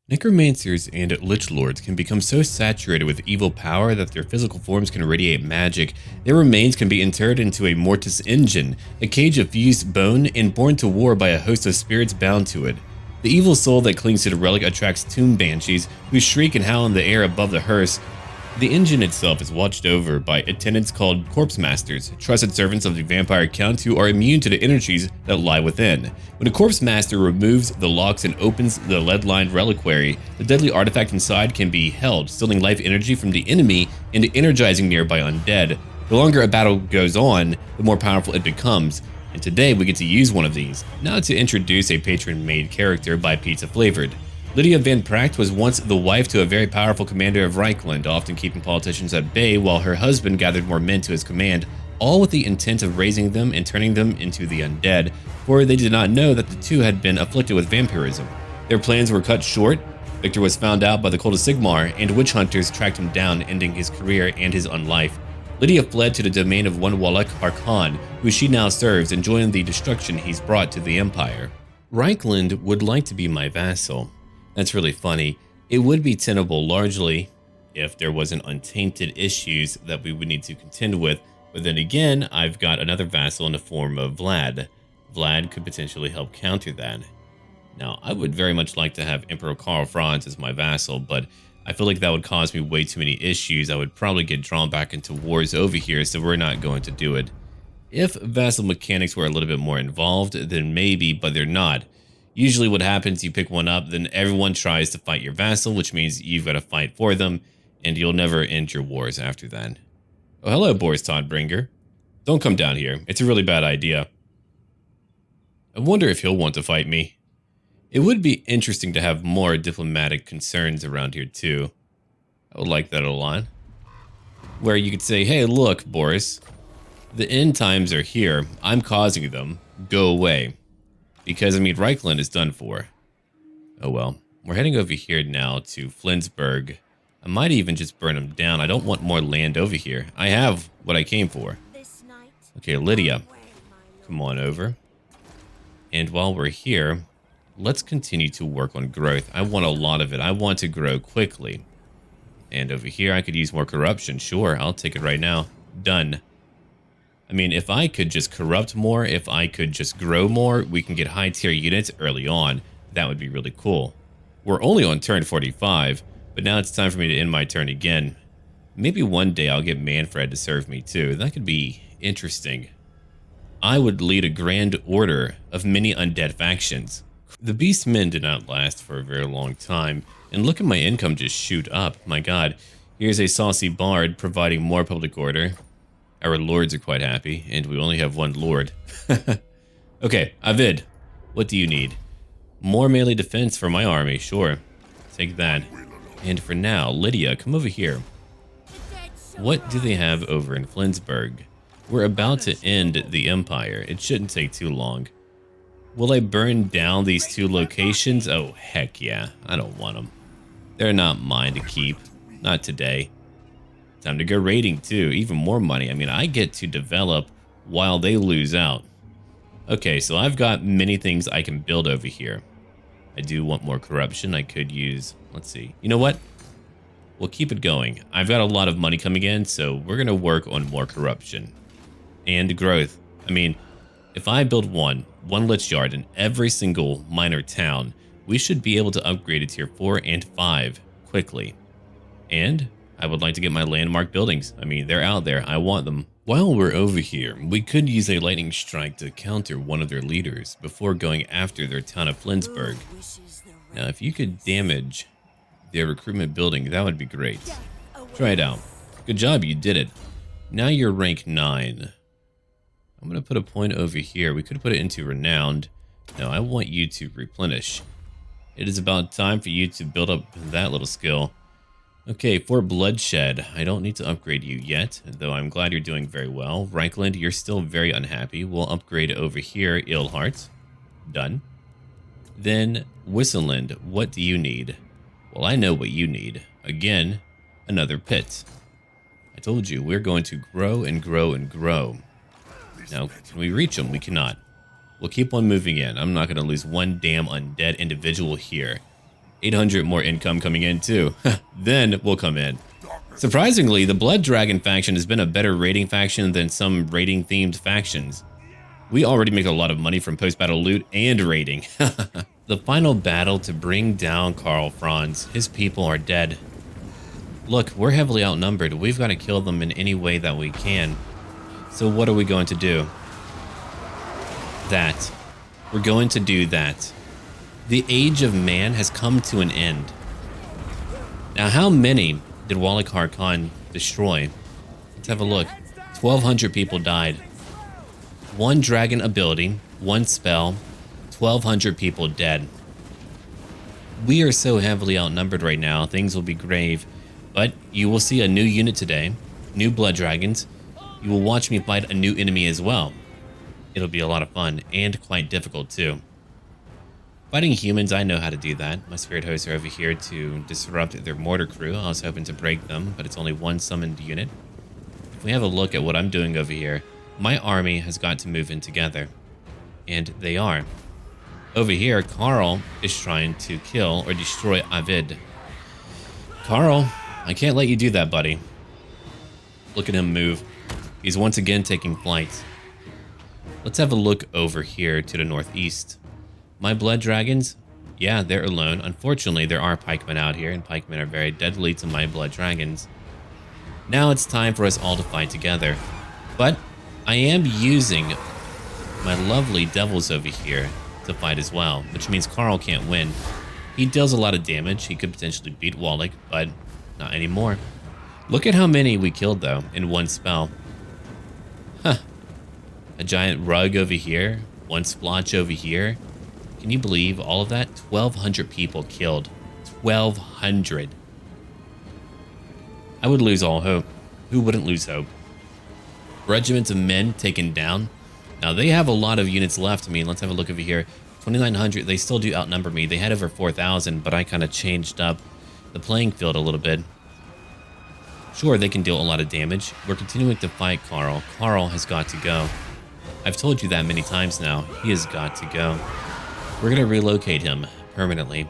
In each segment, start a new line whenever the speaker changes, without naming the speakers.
Necromancers and Lich Lords can become so saturated with evil power that their physical forms can radiate magic. Their remains can be interred into a Mortis engine, a cage of fused bone and borne to war by a host of spirits bound to it. The evil soul that clings to the relic attracts tomb banshees, who shriek and howl in the air above the hearse. The engine itself is watched over by attendants called Corpse Masters, trusted servants of the vampire count who are immune to the energies that lie within. When a Corpse Master removes the locks and opens the lead-lined reliquary, the deadly artifact inside can be held, stealing life energy from the enemy and energizing nearby undead. The longer a battle goes on, the more powerful it becomes, and today we get to use one of these. Now to introduce a patron-made character by Pizza Flavored. Lydia Van Pracht was once the wife to a very powerful commander of Reichland, often keeping politicians at bay while her husband gathered more men to his command, all with the intent of raising them and turning them into the undead, for they did not know that the two had been afflicted with vampirism. Their plans were cut short. Victor was found out by the cult of Sigmar, and witch hunters tracked him down, ending his career and his unlife. Lydia fled to the domain of one Wallach Harkon, who she now serves, enjoying the destruction he's brought to the Empire. Reichland would like to be my vassal. That's really funny. It would be tenable largely if there wasn't untainted issues that we would need to contend with, but then again, I've got another vassal in the form of Vlad. Vlad could potentially help counter that. Now, I would very much like to have Emperor Karl Franz as my vassal, but I feel like that would cause me way too many issues. I would probably get drawn back into wars over here, so we're not going to do it. If vassal mechanics were a little bit more involved, then maybe, but they're not. Usually what happens, you pick one up, then everyone tries to fight your vassal, which means you've got to fight for them, and you'll never end your wars after that. Oh, hello, Boris Toddbringer. Don't come down here. It's a really bad idea. I wonder if he'll want to fight me. It would be interesting to have more diplomatic concerns around here, too. I would like that a lot. Where you could say, hey, look, Boris. The end times are here. I'm causing them. Go away. Because, I mean, Reichland is done for. Oh well. We're heading over here now to Flensburg. I might even just burn them down. I don't want more land over here. I have what I came for. Okay, Lydia. Come on over. And while we're here, let's continue to work on growth. I want a lot of it. I want to grow quickly. And over here, I could use more corruption. Sure, I'll take it right now. Done. I mean, if I could just corrupt more, if I could just grow more, we can get high tier units early on. That would be really cool. We're only on turn 45, but now it's time for me to end my turn again. Maybe one day I'll get Manfred to serve me too. That could be interesting. I would lead a grand order of many undead factions. The Beastmen did not last for a very long time, and look at my income just shoot up. My god, here's a saucy bard providing more public order. Our lords are quite happy, and we only have one lord. Okay, Avid, what do you need? More melee defense for my army, sure. Take that. And for now, Lydia, come over here. What do they have over in Flensburg? We're about to end the Empire. It shouldn't take too long. Will I burn down these two locations? Oh, heck yeah. I don't want them. They're not mine to keep. Not today. Time to go raiding too. Even more money. I mean, I get to develop while they lose out. Okay, so I've got many things I can build over here. I do want more corruption. I could use, let's see. You know what? We'll keep it going. I've got a lot of money coming in, so we're going to work on more corruption. And growth. I mean, if I build one Lich Yard in every single minor town, we should be able to upgrade to tier 4 and 5 quickly. And I would like to get my landmark buildings. I mean, they're out there. I want them. While we're over here, we could use a lightning strike to counter one of their leaders before going after their town of Flensburg. Now, if you could damage their recruitment building, that would be great. Try it out. Good job, you did it. Now you're rank 9. I'm going to put a point over here. We could put it into renowned. No, I want you to replenish. It is about time for you to build up that little skill. Okay, for bloodshed, I don't need to upgrade you yet, though I'm glad you're doing very well. Reichland, you're still very unhappy. We'll upgrade over here, Illhart. Done. Then, Whistleland, what do you need? Well, I know what you need. Again, another pit. I told you, we're going to grow and grow and grow. Now, can we reach them? We cannot. We'll keep on moving in. I'm not going to lose one damn undead individual here. 800 more income coming in too. Then we'll come in. Surprisingly, the Blood Dragon faction has been a better raiding faction than some raiding themed factions. We already make a lot of money from post-battle loot and raiding. The final battle to bring down Karl Franz. His people are dead. Look, we're heavily outnumbered. We've got to kill them in any way that we can. So what are we going to do? That. We're going to do that. The age of man has come to an end. Now, how many did HARKON destroy? Let's have a look. 1,200 people died. One dragon ability, one spell, 1,200 people dead. We are so heavily outnumbered right now, things will be grave. But you will see a new unit today, new blood dragons. You will watch me fight a new enemy as well. It'll be a lot of fun and quite difficult too. Fighting humans, I know how to do that. My spirit hosts are over here to disrupt their mortar crew. I was hoping to break them, but it's only one summoned unit. If we have a look at what I'm doing over here, my army has got to move in together. And they are. Over here, Karl is trying to kill or destroy Avid. Karl, I can't let you do that, buddy. Look at him move. He's once again taking flight. Let's have a look over here to the northeast. My blood dragons, yeah, they're alone. Unfortunately, there are pikemen out here, and pikemen are very deadly to my blood dragons. Now it's time for us all to fight together. But I am using my lovely devils over here to fight as well, which means Karl can't win. He deals a lot of damage. He could potentially beat Wallach, but not anymore. Look at how many we killed, though, in one spell. Huh. A giant rug over here, one splotch over here. Can you believe all of that? 1,200 people killed. 1,200. I would lose all hope. Who wouldn't lose hope? Regiments of men taken down. Now, they have a lot of units left. I mean, let's have a look over here. 2,900. They still do outnumber me. They had over 4,000, but I kind of changed up the playing field a little bit. Sure, they can deal a lot of damage. We're continuing to fight Karl. Karl has got to go. I've told you that many times now. He has got to go. We're going to relocate him permanently.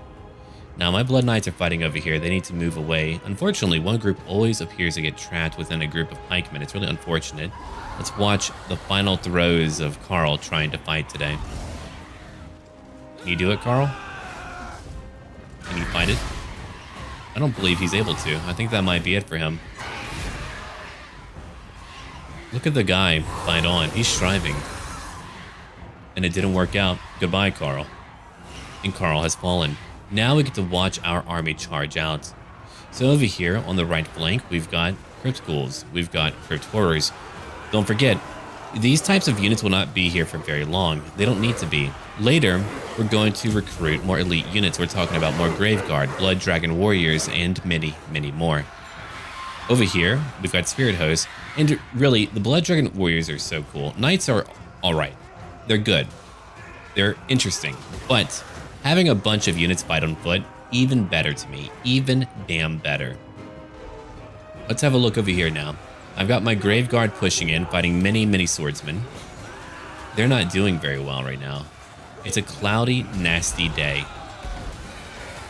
Now, my Blood Knights are fighting over here. They need to move away. Unfortunately, one group always appears to get trapped within a group of pikemen. It's really unfortunate. Let's watch the final throes of Karl trying to fight today. Can you do it, Karl? Can you fight it? I don't believe he's able to. I think that might be it for him. Look at the guy fight on. He's striving. And it didn't work out. Goodbye, Karl. And Karl has fallen. Now we get to watch our army charge out. So over here on the right flank, we've got Crypt Ghouls. We've got Crypt Horrors. Don't forget, these types of units will not be here for very long. They don't need to be. Later, we're going to recruit more elite units. We're talking about more Graveguard, Blood Dragon Warriors, and many, many more. Over here, we've got Spirit Hosts. And really, the Blood Dragon Warriors are so cool. Knights are alright. They're good. They're interesting. But having a bunch of units fight on foot, even better to me. Even damn better. Let's have a look over here now. I've got my Graveguard pushing in, fighting many, many swordsmen. They're not doing very well right now. It's a cloudy, nasty day.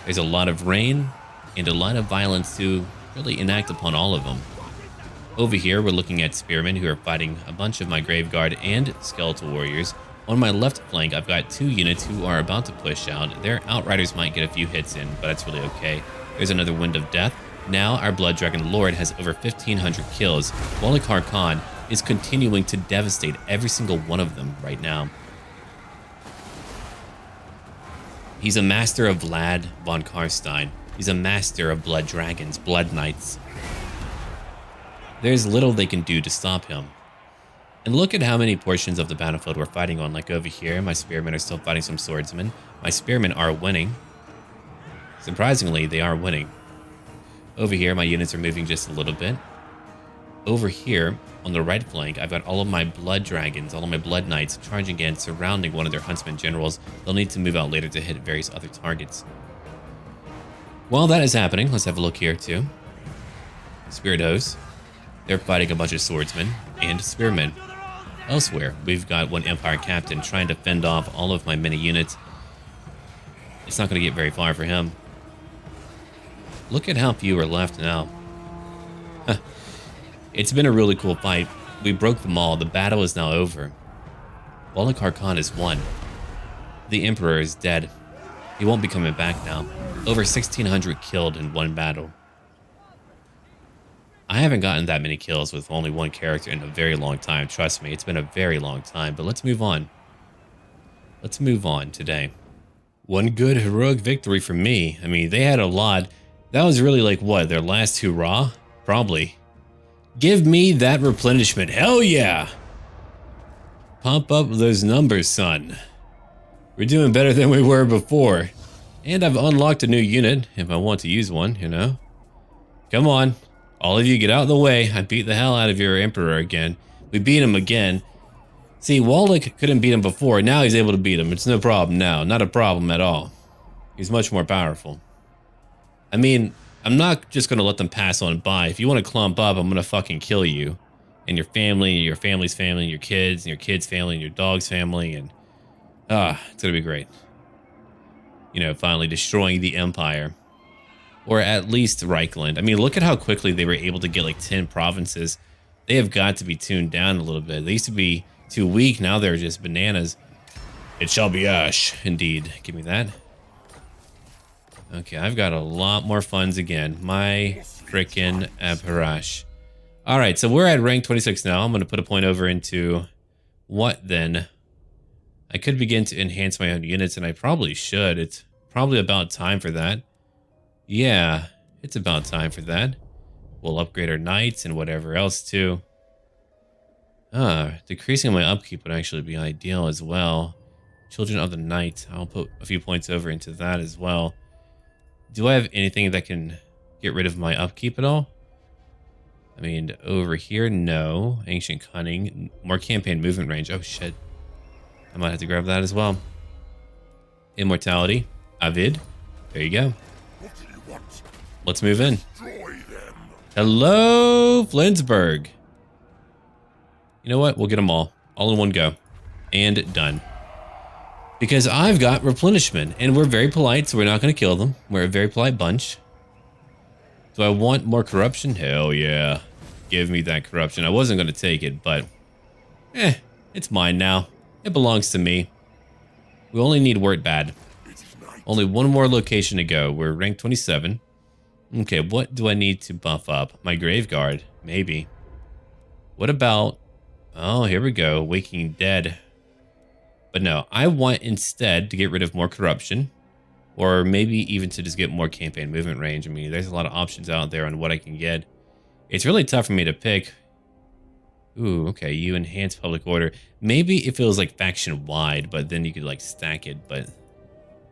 There's a lot of rain and a lot of violence to really enact upon all of them. Over here, we're looking at spearmen who are fighting a bunch of my Graveguard and Skeletal Warriors. On my left flank, I've got two units who are about to push out. Their Outriders might get a few hits in, but that's really okay. There's another Wind of Death. Now our Blood Dragon Lord has over 1,500 kills, while HARKON is continuing to devastate every single one of them right now. He's a master of Vlad von Karstein. He's a master of Blood Dragons, Blood Knights. There's little they can do to stop him. And look at how many portions of the battlefield we're fighting on. Like over here, my spearmen are still fighting some swordsmen. My spearmen are winning. Surprisingly, they are winning. Over here, my units are moving just a little bit. Over here, on the right flank, I've got all of my Blood Dragons, all of my Blood Knights charging in, surrounding one of their Huntsman Generals. They'll need to move out later to hit various other targets. While that is happening, let's have a look here too. Spirit Hosts. They're fighting a bunch of swordsmen and spearmen. Elsewhere, we've got one Empire Captain trying to fend off all of my mini units. It's not going to get very far for him. Look at how few are left now. It's been a really cool fight. We broke them all. The battle is now over. HARKON is won. The Emperor is dead. He won't be coming back now. Over 1,600 killed in one battle. I haven't gotten that many kills with only one character in a very long time. Trust me, it's been a very long time. But let's move on. Let's move on today. One good heroic victory for me. I mean, they had a lot. That was really like, what, their last hurrah? Probably. Give me that replenishment. Hell yeah! Pump up those numbers, son. We're doing better than we were before. And I've unlocked a new unit, if I want to use one, you know? Come on. All of you get out of the way. I beat the hell out of your Emperor again. We beat him again. See, Wallach couldn't beat him before. Now he's able to beat him. It's no problem now. Not a problem at all. He's much more powerful. I mean, I'm not just going to let them pass on by. If you want to clump up, I'm going to fucking kill you. And your family, your family's family, and your kids, and your kids' family, and your dog's family. And, it's going to be great. You know, finally destroying the Empire. Or at least Reichland. I mean, look at how quickly they were able to get like 10 provinces. They have got to be tuned down a little bit. They used to be too weak. Now they're just bananas. It shall be ash. Indeed. Give me that. Okay, I've got a lot more funds again. My frickin' Apparash. Alright, so we're at rank 26 now. I'm going to put a point over into what then? I could begin to enhance my own units, and I probably should. It's probably about time for that. Yeah, it's about time for that. We'll upgrade our knights and whatever else too. Decreasing my upkeep would actually be ideal as well. Children of the Night. I'll put a few points over into that as well. Do I have anything that can get rid of my upkeep at all? I mean, over here, no. Ancient Cunning. More campaign movement range. Oh, shit. I might have to grab that as well. Immortality. Avid. There you go. Let's move in. Hello, Flensburg. You know what? We'll get them all in one go. And done. Because I've got replenishment, and we're very polite, so we're not going to kill them. We're a very polite bunch. Do I want more corruption? Hell yeah. Give me that corruption. I wasn't going to take it, but... it's mine now. It belongs to me. We only need Wort bad. Only one more location to go. We're rank 27. Okay, what do I need to buff up? My Graveguard, maybe. What about... Oh, here we go. Waking Dead. But no, I want instead to get rid of more corruption. Or maybe even to just get more campaign movement range. I mean, there's a lot of options out there on what I can get. It's really tough for me to pick. Ooh, okay, you enhance public order. Maybe it feels like faction wide, but then you could like stack it. But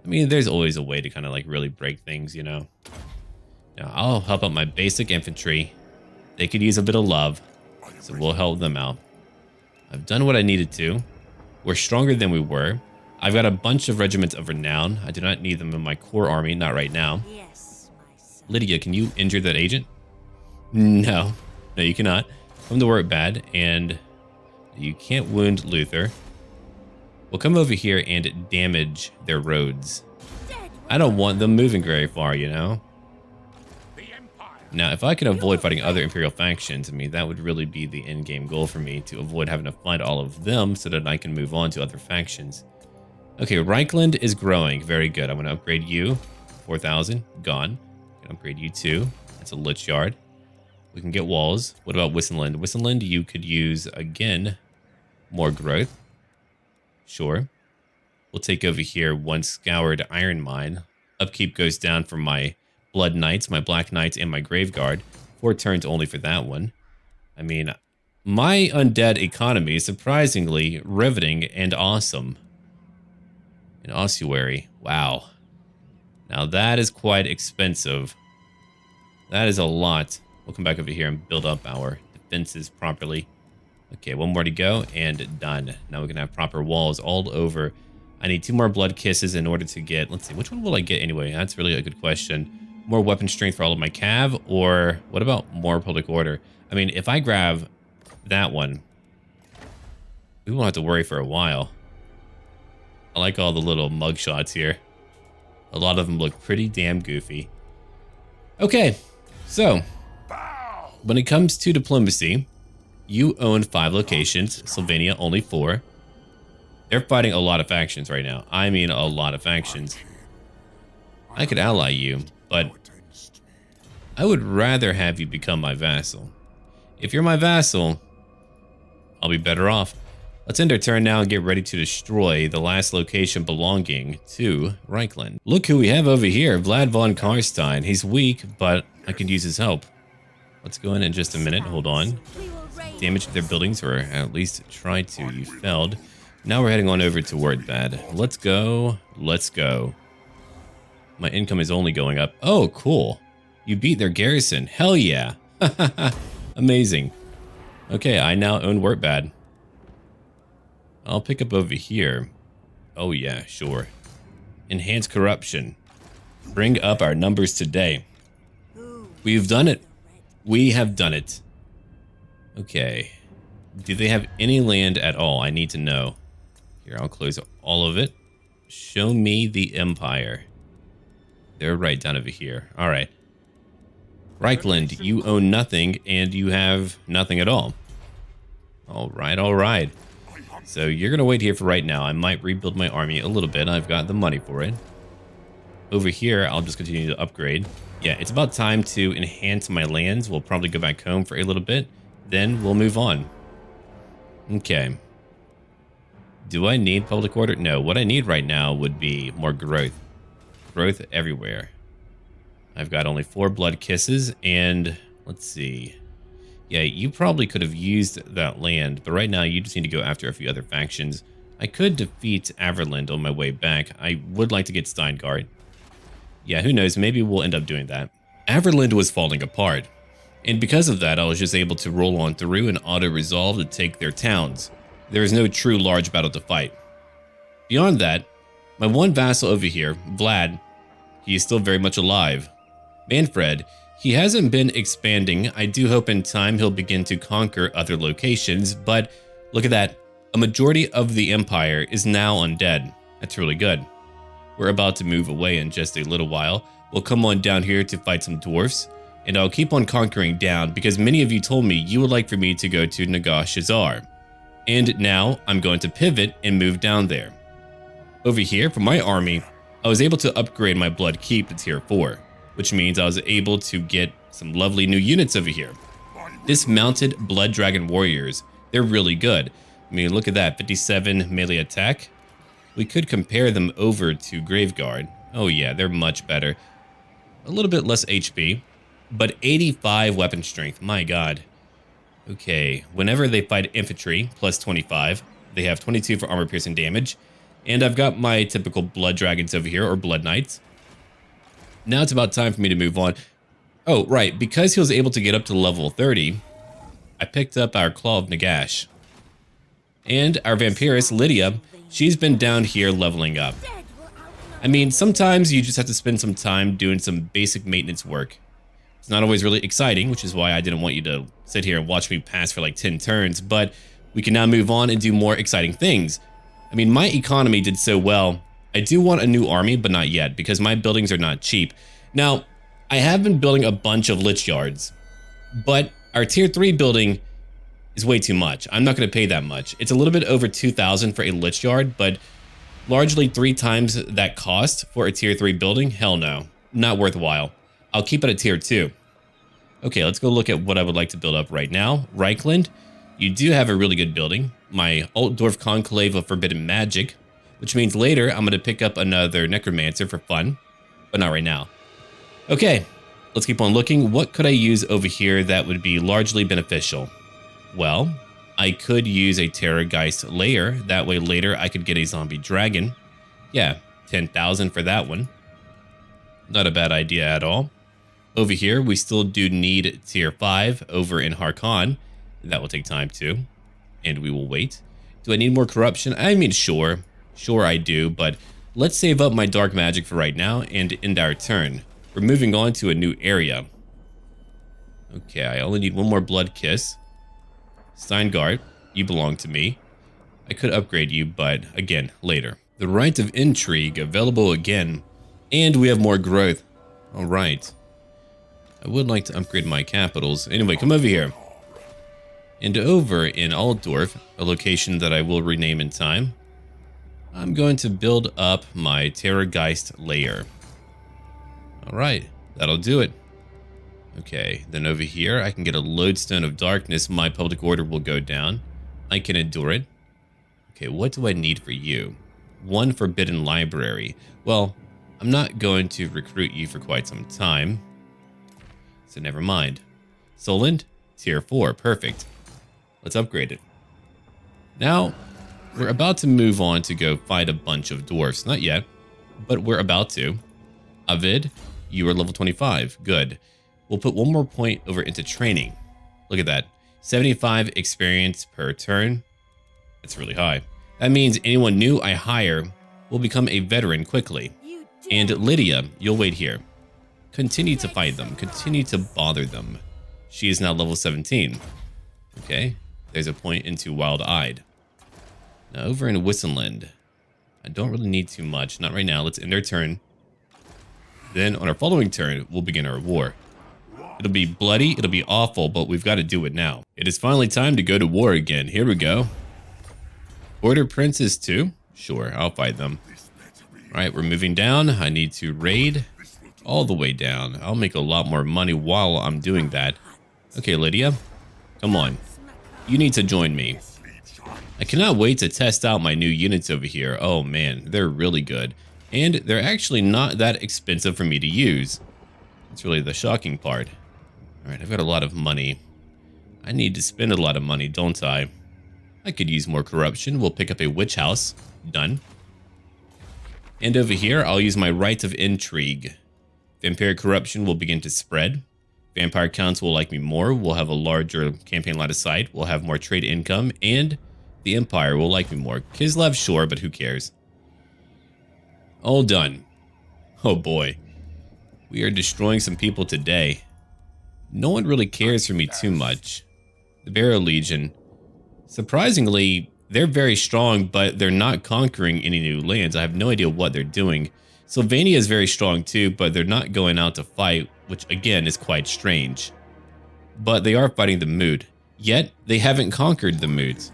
I mean, there's always a way to kind of like really break things, you know. Now, I'll help out my basic infantry. They could use a bit of love, so we'll help them out. I've done what I needed to. We're stronger than we were. I've got a bunch of regiments of renown. I do not need them in my core army, not right now.
Yes, my son.
Lydia, can you injure that agent? No, you cannot. From the Wort bad, and you can't wound Luther. We'll come over here and damage their roads. I don't want them moving very far, you know? Now, if I can avoid fighting other Imperial factions, I mean, that would really be the end-game goal for me, to avoid having to fight all of them so that I can move on to other factions. Okay, Reichland is growing. Very good. I'm going to upgrade you. 4,000. Gone. I can upgrade you too. That's a Lich Yard. We can get walls. What about Wissenland? Wissenland, you could use, again, more growth. Sure. We'll take over here one Scoured Iron Mine. Upkeep goes down for my Blood Knights, my Black Knights, and my Graveguard. 4 turns only for that one. I mean, my undead economy is surprisingly riveting and awesome. An ossuary. Wow. Now that is quite expensive. That is a lot. We'll come back over here and build up our defenses properly. Okay, one more to go and done. Now we can have proper walls all over. I need 2 more blood kisses in order to get... Let's see, which one will I get anyway? That's really a good question. More weapon strength for all of my cav, or what about more public order? I mean, if I grab that one, we won't have to worry for a while. I like all the little mug shots here. A lot of them look pretty damn goofy. Okay, so when it comes to diplomacy, you own 5 locations, Sylvania only 4. They're fighting a lot of factions right now. I mean, a lot of factions. I could ally you, but I would rather have you become my vassal. If you're my vassal, I'll be better off. Let's end our turn now and get ready to destroy the last location belonging to Reichland. Look who we have over here, Vlad von Karstein. He's weak, but I can use his help. Let's go in just a minute. Hold on. Damage their buildings, or at least try to. You failed. Now we're heading on over to Wordbad. Let's go. Let's go. My income is only going up. Oh, cool. You beat their garrison. Hell yeah. Amazing. Okay, I now own Wordbad. I'll pick up over here. Oh yeah, sure. Enhance corruption. Bring up our numbers today. We've done it. We have done it. Okay. Do they have any land at all? I need to know. Here, I'll close all of it. Show me the empire. They're right down over here. All right. Reichland, you own nothing and you have nothing at all. All right, all right. So you're going to wait here for right now. I might rebuild my army a little bit. I've got the money for it. Over here, I'll just continue to upgrade. Yeah, it's about time to enhance my lands. We'll probably go back home for a little bit. Then we'll move on. Okay. Do I need public order? No, what I need right now would be more growth. Growth everywhere. I've got only 4 blood kisses and let's see. Yeah, you probably could have used that land, but right now you just need to go after a few other factions. I could defeat Averland on my way back. I would like to get Steingart. Yeah, who knows, maybe we'll end up doing that. Averland was falling apart, and because of that I was just able to roll on through and auto-resolve to take their towns. There is no true large battle to fight. Beyond that, my one vassal over here, Vlad, he is still very much alive. Manfred, he hasn't been expanding. I do hope in time he'll begin to conquer other locations, but look at that. A majority of the empire is now undead. That's really good. We're about to move away in just a little while. We'll come on down here to fight some dwarfs, and I'll keep on conquering down because many of you told me you would like for me to go to Nagashazar. And now I'm going to pivot and move down there. Over here, for my army, I was able to upgrade my Blood Keep to tier 4. Which means I was able to get some lovely new units over here. Dismounted Blood Dragon Warriors. They're really good. I mean, look at that, 57 melee attack. We could compare them over to Graveguard. Oh yeah, they're much better. A little bit less HP, but 85 weapon strength, my god. Okay, whenever they fight infantry, plus 25. They have 22 for armor piercing damage. And I've got my typical Blood Dragons over here, or Blood Knights. Now it's about time for me to move on. Oh, right. Because he was able to get up to level 30, I picked up our Claw of Nagash. And our Vampiress, Lydia, she's been down here leveling up. I mean, sometimes you just have to spend some time doing some basic maintenance work. It's not always really exciting, which is why I didn't want you to sit here and watch me pass for like 10 turns, but we can now move on and do more exciting things. I mean, my economy did so well. I do want a new army, but not yet, because my buildings are not cheap. Now, I have been building a bunch of Lich Yards, but our tier 3 building is way too much. I'm not going to pay that much. It's a little bit over 2,000 for a Lich Yard, but largely 3 times that cost for a tier 3 building? Hell no. Not worthwhile. I'll keep it at tier 2. Okay, let's go look at what I would like to build up right now. Reichland, you do have a really good building. My Altdorf Conclave of Forbidden Magic, which means later I'm going to pick up another Necromancer for fun, but not right now. Okay, let's keep on looking. What could I use over here that would be largely beneficial? Well, I could use a Terrorgeist Lair. That way later I could get a Zombie Dragon. Yeah, 10,000 for that one. Not a bad idea at all. Over here, we still do need tier 5 over in HARKON. That will take time too, and we will wait. Do I need more corruption? I mean, sure. Sure I do, but let's save up my dark magic for right now and end our turn. We're moving on to a new area. Okay, I only need one more blood kiss. Steingart, you belong to me. I could upgrade you, but again, later. The Rite of Intrigue available again, and we have more growth. All right. I would like to upgrade my capitals. Anyway, come over here. And over in Altdorf, a location that I will rename in time, I'm going to build up my Terrorgeist layer. Alright, that'll do it. Okay, then over here, I can get a lodestone of darkness. My public order will go down. I can endure it. Okay, what do I need for you? One forbidden library. Well, I'm not going to recruit you for quite some time, so never mind. Solent, tier 4, perfect. Let's upgrade it. Now, we're about to move on to go fight a bunch of dwarfs. Not yet, but we're about to. Avid, you are level 25. Good. We'll put one more point over into training. Look at that. 75 experience per turn. That's really high. That means anyone new I hire will become a veteran quickly. And Lydia, you'll wait here. Continue to fight them. Continue to bother them. She is now level 17. Okay. There's a point into Wild-Eyed. Now over in Whistleland, I don't really need too much. Not right now. Let's end our turn. Then on our following turn, we'll begin our war. It'll be bloody, it'll be awful, but we've got to do it now. It is finally time to go to war again. Here we go. Order Princes 2? Sure, I'll fight them. Alright, we're moving down. I need to raid all the way down. I'll make a lot more money while I'm doing that. Okay, Lydia, come on. You need to join me. I cannot wait to test out my new units over here. Oh man, they're really good. And they're actually not that expensive for me to use. That's really the shocking part. Alright, I've got a lot of money. I need to spend a lot of money, don't I? I could use more corruption. We'll pick up a witch house. Done. And over here, I'll use my rights of intrigue. Vampiric corruption will begin to spread. Vampire counts will like me more. We'll have a larger campaign line of sight. We'll have more trade income. And the Empire will like me more. Kislev, sure, but who cares? All done. Oh boy. We are destroying some people today. No one really cares for me too much. The Barrow Legion. Surprisingly, they're very strong, but they're not conquering any new lands. I have no idea what they're doing. Sylvania is very strong too, but they're not going out to fight, which again is quite strange. But they are fighting the Moot, yet they haven't conquered the Moots.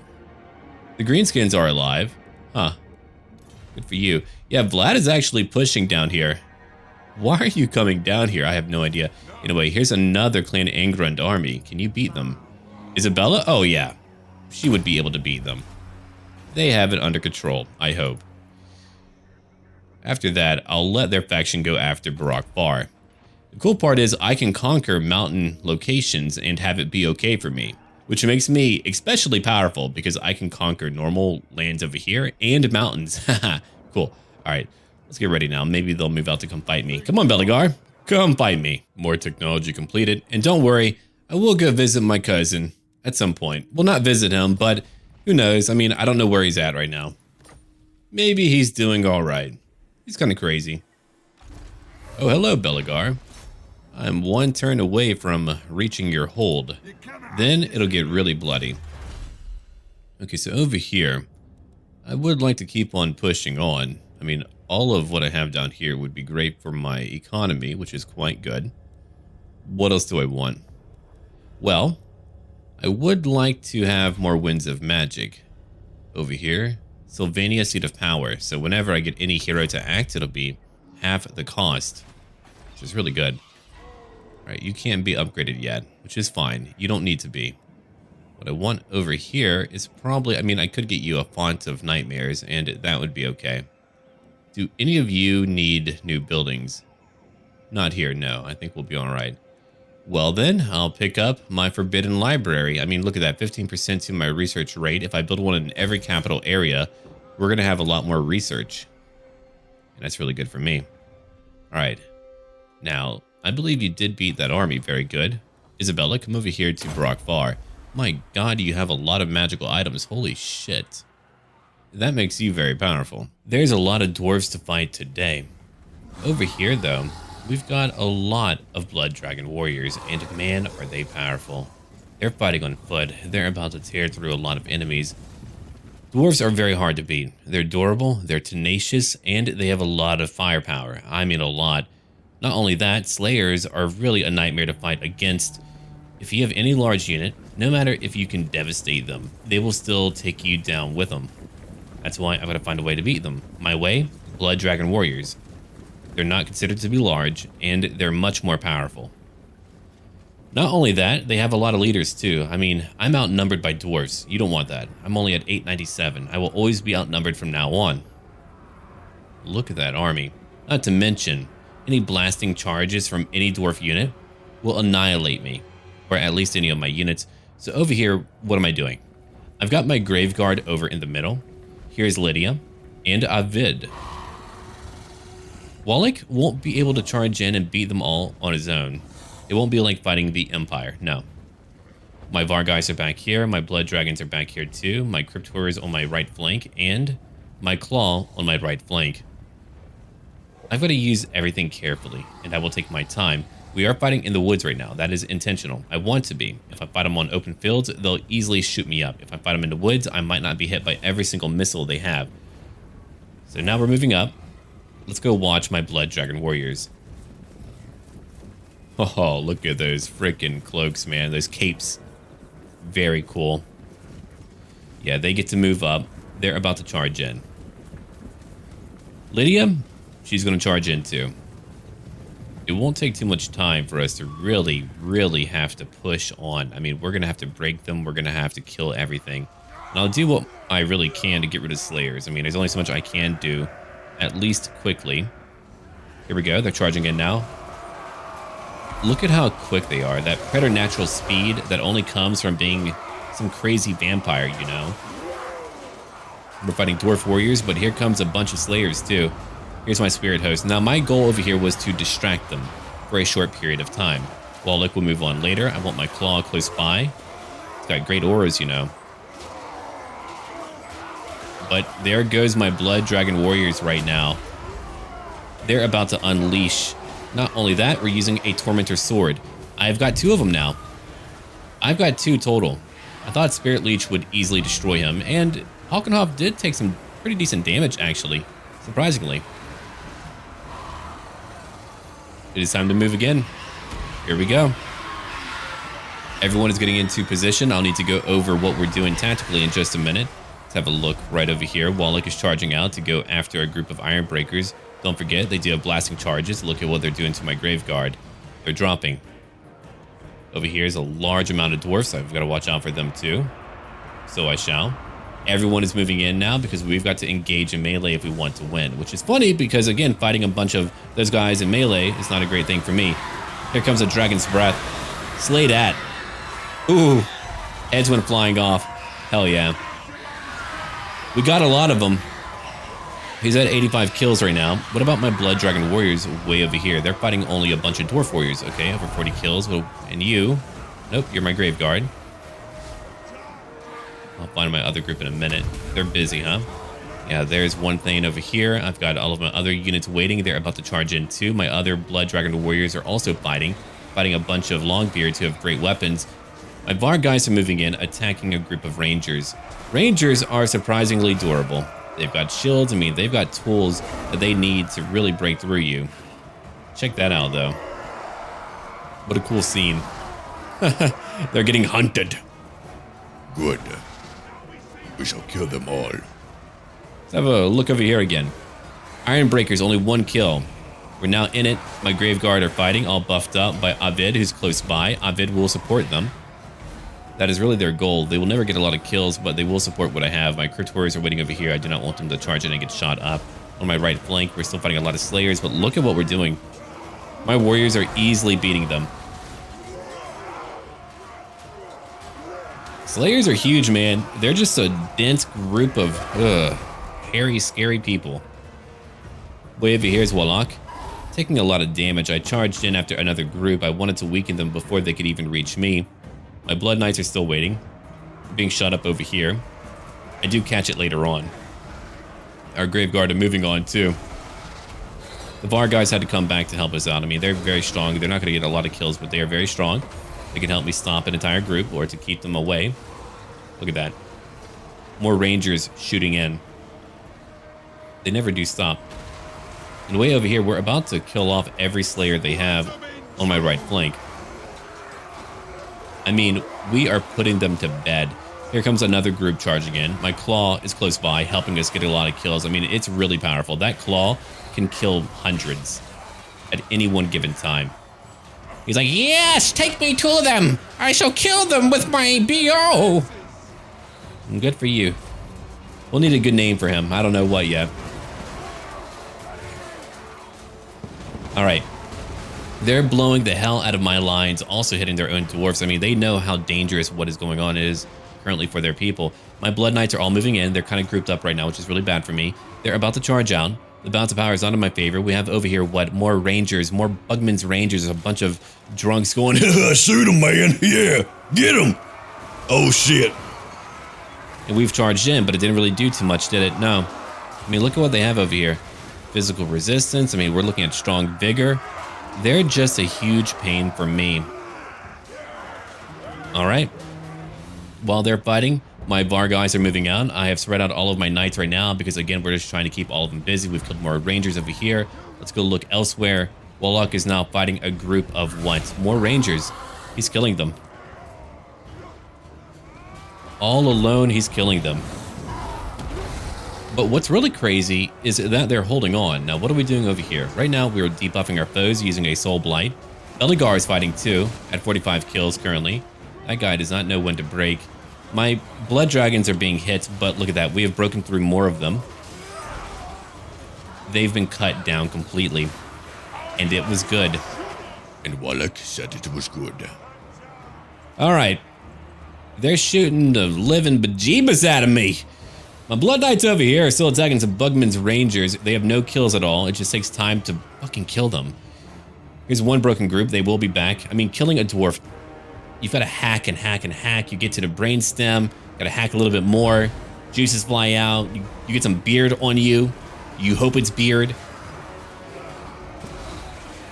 The Greenskins are alive. Huh. Good for you. Yeah, Vlad is actually pushing down here. Why are you coming down here? I have no idea. Anyway, here's another Clan Angrund army. Can you beat them? Isabella? Oh yeah. She would be able to beat them. They have it under control, I hope. After that, I'll let their faction go after Barak Varr. The cool part is I can conquer mountain locations and have it be okay for me, which makes me especially powerful because I can conquer normal lands over here and mountains. Haha, cool. All right, let's get ready now. Maybe they'll move out to come fight me. Come on, Beligar. Come fight me. More technology completed. And don't worry, I will go visit my cousin at some point. Well, not visit him, but who knows? I mean, I don't know where he's at right now. Maybe he's doing all right. He's kind of crazy. Oh, hello, Beligar. I'm one turn away from reaching your hold. Then it'll get really bloody. Okay, so over here, I would like to keep on pushing on. I mean, all of what I have down here would be great for my economy, which is quite good. What else do I want? Well, I would like to have more Winds of Magic. Over here, Sylvania Seat of Power. So whenever I get any hero to act, it'll be half the cost, which is really good. Alright, you can't be upgraded yet, which is fine. You don't need to be. What I want over here is probably, I mean, I could get you a Font of Nightmares, and that would be okay. Do any of you need new buildings? Not here, no. I think we'll be alright. Well then, I'll pick up my Forbidden Library. I mean, look at that, 15% to my research rate. If I build one in every capital area, we're going to have a lot more research. And that's really good for me. Alright. Now, I believe you did beat that army very good. Isabella, come over here to Barak Varr. My god, you have a lot of magical items. Holy shit. That makes you very powerful. There's a lot of dwarves to fight today. Over here, though, we've got a lot of Blood Dragon warriors, and man, are they powerful. They're fighting on foot. They're about to tear through a lot of enemies. Dwarves are very hard to beat. They're durable, they're tenacious, and they have a lot of firepower. I mean a lot. Not only that, Slayers are really a nightmare to fight against. If you have any large unit, no matter if you can devastate them, they will still take you down with them. That's why I've got to find a way to beat them. My way? Blood Dragon Warriors. They're not considered to be large, and they're much more powerful. Not only that, they have a lot of leaders too. I mean, I'm outnumbered by dwarves. You don't want that. I'm only at 897. I will always be outnumbered from now on. Look at that army. Not to mention, any blasting charges from any dwarf unit will annihilate me, or at least any of my units. So over here, what am I doing? I've got my Grave Guard over in the middle. Here's Lydia and Avid. Wallach won't be able to charge in and beat them all on his own. It won't be like fighting the Empire, no. My Varr guys are back here, my Blood Dragons are back here too, my Crypt Horrors on my right flank, and my Claw on my right flank. I've got to use everything carefully, and I will take my time. We are fighting in the woods right now. That is intentional. I want to be. If I fight them on open fields, they'll easily shoot me up. If I fight them in the woods, I might not be hit by every single missile they have. So now we're moving up. Let's go watch my Blood Dragon Warriors. Oh, look at those freaking cloaks, man. Those capes. Very cool. Yeah, they get to move up. They're about to charge in. Lydia, she's going to charge in too. It won't take too much time for us to really have to push on. I mean, we're going to have to break them. We're going to have to kill everything. And I'll do what I really can to get rid of Slayers. I mean, there's only so much I can do, at least quickly. Here we go. They're charging in now. Look at how quick they are. That preternatural speed that only comes from being some crazy vampire, you know. We're fighting Dwarf Warriors, but here comes a bunch of Slayers too. Here's my Spirit Host. Now, my goal over here was to distract them for a short period of time. Wallach will move on later. I want my Claw close by. It's got great auras, you know. But there goes my Blood Dragon Warriors right now. They're about to unleash. Not only that, we're using a Tormentor Sword. I've got 2 of them now. I've got 2 total. I thought Spirit Leech would easily destroy him, and Halkon'S did take some pretty decent damage, actually. Surprisingly. It is time to move again. Here we go. Everyone is getting into position. I'll need to go over what we're doing tactically in just a minute. Let's have a look right over here. Wallach is charging out to go after a group of Iron Breakers. Don't forget, they do have blasting charges. Look at what they're doing to my Grave Guard. They're dropping. Over here is a large amount of dwarfs. I've got to watch out for them too. So I shall. Everyone is moving in now because we've got to engage in melee if we want to win. Which is funny because, again, fighting a bunch of those guys in melee is not a great thing for me. Here comes a Dragon's Breath. Slay that. Ooh. Heads went flying off. Hell yeah. We got a lot of them. He's at 85 kills right now. What about my Blood Dragon Warriors way over here? They're fighting only a bunch of Dwarf Warriors. Okay, over 40 kills. And you? Nope, you're my Grave Guard. I'll find my other group in a minute. They're busy, huh? Yeah, there's one thing over here. I've got all of my other units waiting. They're about to charge in too. My other Blood Dragon Warriors are also fighting a bunch of Longbeards who have great weapons. My Varr guys are moving in, attacking a group of Rangers. Rangers are surprisingly durable. They've got shields. I mean, they've got tools that they need to really break through you. Check that out, though. What a cool scene. They're getting hunted.
Good. We shall kill them all.
Let's have a look over here again. Iron Breakers, only 1 kill. We're now in it. My Grave Guard are fighting, all buffed up by Avid, who's close by. Avid will support them. That is really their goal. They will never get a lot of kills, but they will support what I have. My Crypt Horrors are waiting over here. I do not want them to charge in and get shot up. On my right flank, we're still fighting a lot of Slayers, but look at what we're doing. My Warriors are easily beating them. Slayers are huge, man. They're just a dense group of hairy, scary people. Way over here is Wallach. Taking a lot of damage. I charged in after another group. I wanted to weaken them before they could even reach me. My Blood Knights are still waiting. Being shot up over here. I do catch it later on. Our Grave Guard are moving on too. The Varr guys had to come back to help us out. I mean, they're very strong. They're not going to get a lot of kills, but they are very strong. They can help me stop an entire group or to keep them away. Look at that. More Rangers shooting in. They never do stop. And way over here, we're about to kill off every Slayer they have on my right flank. I mean, we are putting them to bed. Here comes another group charging in. My Claw is close by, helping us get a lot of kills. I mean, it's really powerful. That Claw can kill hundreds at any one given time. He's like, yes, take me to them. I shall kill them with my BO. Good for you. We'll need a good name for him. I don't know what yet. All right. They're blowing the hell out of my lines, also hitting their own dwarfs. I mean, they know how dangerous what is going on is currently for their people. My Blood Knights are all moving in. They're kind of grouped up right now, which is really bad for me. They're about to charge out. The balance of power is not in my favor. We have over here, what, more Rangers, more Bugman's Rangers, a bunch of drunks going,
shoot him, man. Yeah, get him. Oh, shit.
And we've charged in, but it didn't really do too much, did it? No. I mean, look at what they have over here. Physical resistance. I mean, we're looking at strong vigor. They're just a huge pain for me. All right. While they're fighting, my Varr guys are moving out. I have spread out all of my knights right now because, again, we're just trying to keep all of them busy. We've killed more Rangers over here. Let's go look elsewhere. Warlock is now fighting a group of what? More Rangers. He's killing them. All alone, he's killing them. But what's really crazy is that they're holding on. Now, what are we doing over here? Right now, we're debuffing our foes using a Soul Blight. Beligar is fighting too, at 45 kills currently. That guy does not know when to break. My Blood Dragons are being hit, but look at that. We have broken through more of them. They've been cut down completely. And it was good.
And Wallach said it was good.
All right. They're shooting the living bejeebus out of me. My Blood Knights over here are still attacking some Bugman's Rangers. They have no kills at all. It just takes time to fucking kill them. Here's one broken group. They will be back. I mean, killing a dwarf, you've got to hack and hack and hack. You get to the brainstem, got to hack a little bit more. Juices fly out. You get some beard on you. You hope it's beard.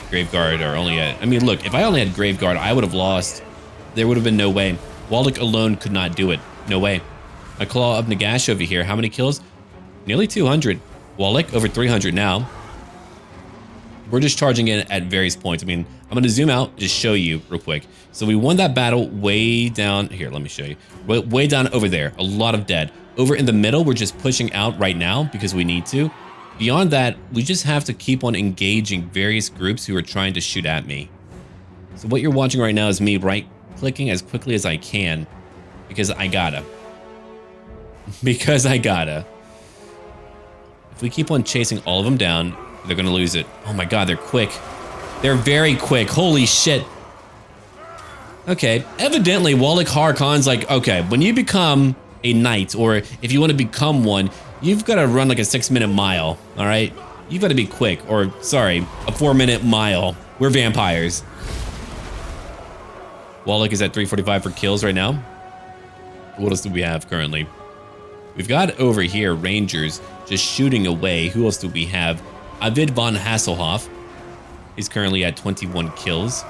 Graveguard are only at... I mean, look, if I only had Graveguard, I would have lost. There would have been no way. Wallach alone could not do it. No way. My Claw of Nagash over here. How many kills? Nearly 200. Wallach over 300 now. We're just charging in at various points. I mean, I'm going to zoom out, just show you real quick. So we won that battle way down. Here, let me show you. Way down over there. A lot of dead. Over in the middle, we're just pushing out right now because we need to. Beyond that, we just have to keep on engaging various groups who are trying to shoot at me. So what you're watching right now is me right-clicking as quickly as I can because I gotta. Because I gotta. If we keep on chasing all of them down, they're gonna lose it. Oh my god, they're quick. They're very quick. Holy shit. Okay, evidently Wallach HARKON'S like, okay, when you become a knight, or if you want to become one, you've got to run like a 6-minute mile, all right? You've got to be quick, or sorry, a 4-minute mile. We're vampires. Wallach is at 345 for kills right now. What else do we have currently? We've got over here Rangers just shooting away. Who else do we have? Avid von Hasselhoff. He's currently at 21 kills.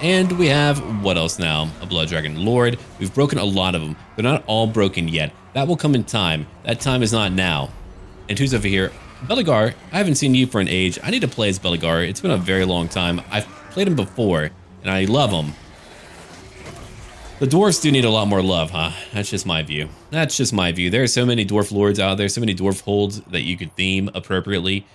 And we have, what else now? A Blood Dragon Lord. We've broken a lot of them. They're not all broken yet. That will come in time. That time is not now. And who's over here? Beligar. I haven't seen you for an age. I need to play as Beligar. It's been a very long time. I've played him before, and I love him. The dwarfs do need a lot more love, huh? That's just my view. That's just my view. There are so many dwarf lords out there, so many dwarf holds that you could theme appropriately.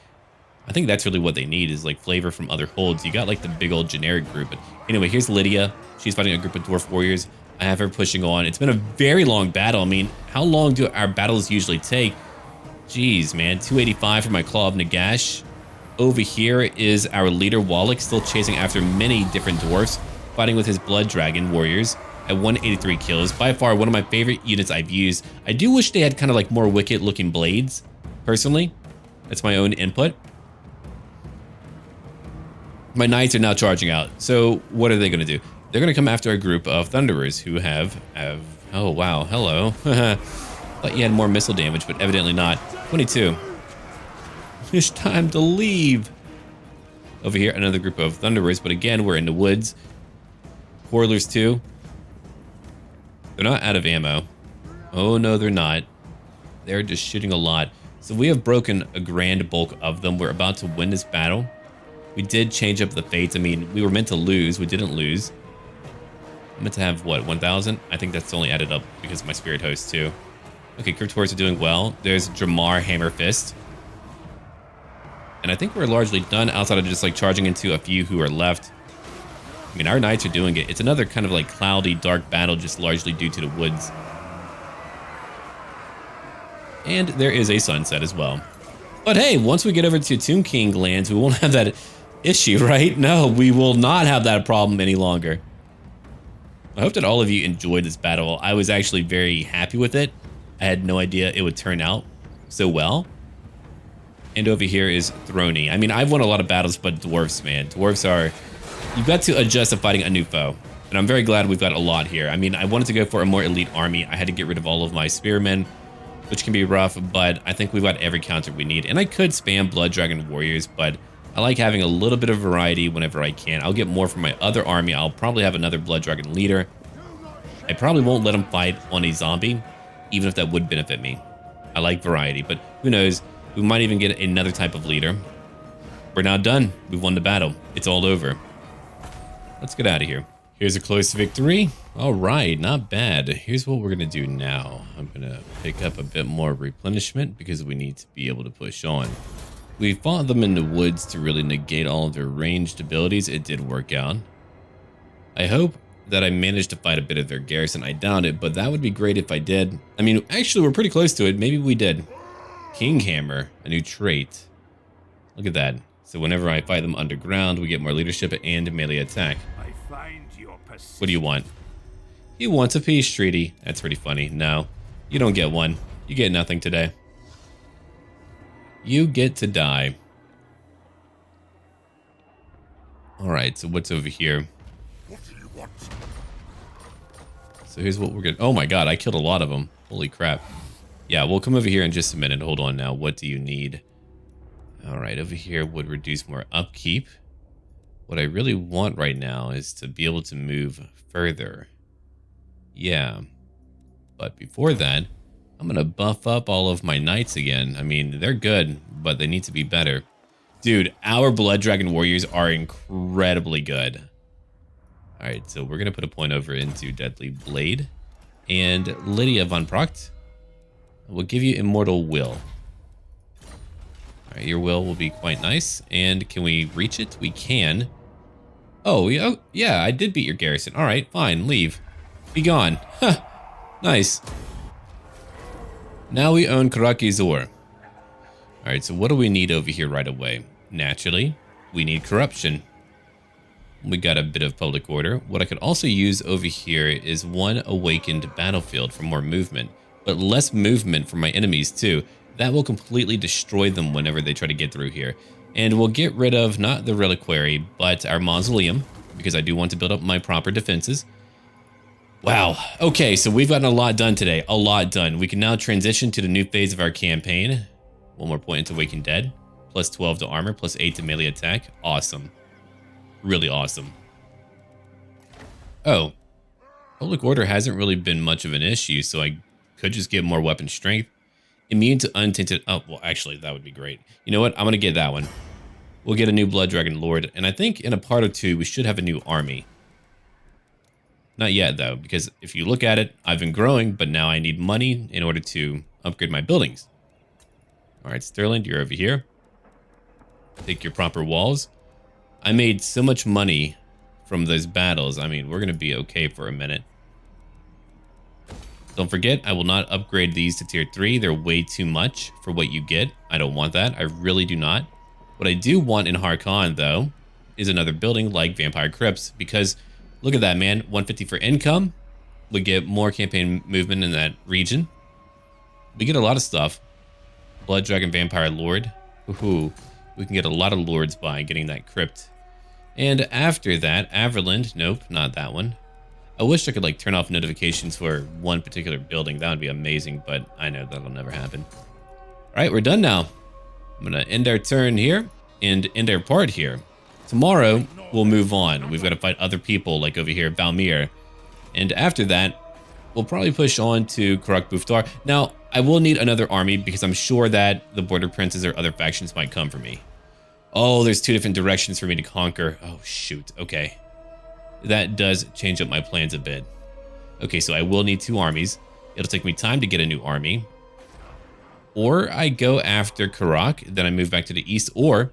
I think that's really what they need is like flavor from other holds. You got like the big old generic group. But anyway, here's Lydia. She's fighting a group of dwarf warriors. I have her pushing on. It's been a very long battle. I mean, how long do our battles usually take? Jeez, man. 285 for my Claw of Nagash. Over here is our leader, Wallach, still chasing after many different dwarfs, fighting with his Blood Dragon warriors at 183 kills. By far, one of my favorite units I've used. I do wish they had kind of like more wicked-looking blades, personally. That's my own input. My knights are now charging out. So what are they going to do? They're going to come after a group of Thunderers who have oh, wow, hello. Thought you had more missile damage, but evidently not. 22. It's time to leave. Over here, another group of Thunderers, but again, we're in the woods. Quarrelers too. They're not out of ammo. Oh, no, they're not. They're just shooting a lot. So we have broken a grand bulk of them. We're about to win this battle. We did change up the fates. I mean, we were meant to lose. We didn't lose. I'm meant to have, what, 1,000? I think that's only added up because of my Spirit Host, too. Okay, Crypt Hordes are doing well. There's Dramar Hammer Fist. And I think we're largely done outside of just, like, charging into a few who are left. I mean, our knights are doing it. It's another kind of, like, cloudy, dark battle just largely due to the woods. And there is a sunset as well. But hey, once we get over to Tomb King lands, we won't have that issue, right? No, we will not have that problem any longer. I hope that all of you enjoyed this battle. I was actually very happy with it. I had no idea it would turn out so well. And over here is Throny. I mean, I've won a lot of battles, but dwarfs, man. Dwarfs are... You've got to adjust to fighting a new foe. And I'm very glad we've got a lot here. I mean, I wanted to go for a more elite army. I had to get rid of all of my spearmen, which can be rough, but I think we've got every counter we need. And I could spam Blood Dragon Warriors, but I like having a little bit of variety whenever I can. I'll get more from my other army. I'll probably have another Blood Dragon leader. I probably won't let him fight on a zombie, even if that would benefit me. I like variety, but who knows? We might even get another type of leader. We're now done. We've won the battle. It's all over. Let's get out of here. Here's a close victory. All right, not bad. Here's what we're gonna do now. I'm gonna pick up a bit more replenishment because we need to be able to push on. We fought them in the woods to really negate all of their ranged abilities. It did work out. I hope that I managed to fight a bit of their garrison. I doubt it, but that would be great if I did. I mean, actually, we're pretty close to it. Maybe we did. King Hammer, a new trait. Look at that. So whenever I fight them underground, we get more leadership and melee attack. What do you want? He wants a peace treaty. That's pretty funny. No, you don't get one. You get nothing today. You get to die. All right, so what's over here?
What do you want?
So here's what we're gonna... Oh my god, I killed a lot of them. Holy crap. Yeah, we'll come over here in just a minute. Hold on now. What do you need? All right, over here would reduce more upkeep. What I really want right now is to be able to move further. Yeah. But before that, I'm going to buff up all of my knights again. I mean, they're good, but they need to be better. Dude, our Blood Dragon Warriors are incredibly good. All right, so we're going to put a point over into Deadly Blade. And Lydia von Proct will give you Immortal Will. All right, your will be quite nice. And can we reach it? We can. Oh, yeah, I did beat your garrison. All right, fine, leave. Be gone. Huh, nice. Now we own Karaki Zor. All right, so what do we need over here right away? Naturally, we need corruption. We got a bit of public order. What I could also use over here is one awakened battlefield for more movement, but less movement for my enemies too. That will completely destroy them whenever they try to get through here. And we'll get rid of, not the reliquary, but our mausoleum, because I do want to build up my proper defenses. Wow. Okay, so we've gotten a lot done today. A lot done. We can now transition to the new phase of our campaign. One more point into Waking Dead. Plus 12 to armor, plus 8 to melee attack. Awesome. Really awesome. Oh. Public order hasn't really been much of an issue, so I could just get more weapon strength. Immune to untainted... Oh, well, actually, that would be great. You know what? I'm going to get that one. We'll get a new Blood Dragon Lord. And I think in a part or two, we should have a new army. Not yet, though, because if you look at it, I've been growing, but now I need money in order to upgrade my buildings. All right, Sterling, you're over here. Take your proper walls. I made so much money from those battles. I mean, we're going to be okay for a minute. Don't forget, I will not upgrade these to tier 3. They're way too much for what you get. I don't want that. I really do not. What I do want in HARKON, though, is another building like Vampire Crypts. Because, look at that, man. 150 for income. We get more campaign movement in that region. We get a lot of stuff. Blood Dragon Vampire Lord. Woohoo. We can get a lot of lords by getting that crypt. And after that, Averland. Nope, not that one. I wish I could like turn off notifications for one particular building. That would be amazing, but I know that'll never happen. All right, we're done now. I'm gonna end our turn here and end our part here. Tomorrow, we'll move on. We've got to fight other people like over here, Valmir. And after that, we'll probably push on to Wulfhart. Now, I will need another army because I'm sure that the border princes or other factions might come for me. Oh, there's 2 different directions for me to conquer. Oh, shoot. Okay. That does change up my plans a bit. Okay, so I will need 2 armies. It'll take me time to get a new army. Or I go after Karak, then I move back to the east, or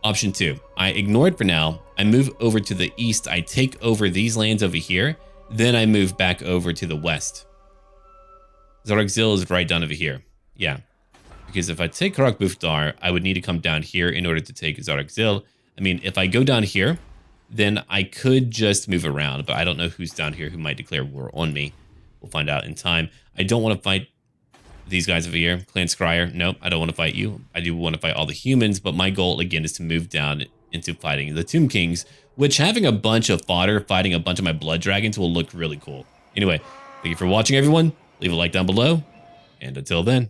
option 2. I ignore it for now. I move over to the east. I take over these lands over here. Then I move back over to the west. Zaragzil is right down over here. Yeah. Because if I take Wulfhart, I would need to come down here in order to take Zaragzil. I mean, if I go down here, then I could just move around, but I don't know who's down here who might declare war on me. We'll find out in time. I don't want to fight these guys over here. Clan Scryer, nope, I don't want to fight you. I do want to fight all the humans, but my goal, again, is to move down into fighting the Tomb Kings, which having a bunch of fodder fighting a bunch of my blood dragons will look really cool. Anyway, thank you for watching, everyone. Leave a like down below, and until then.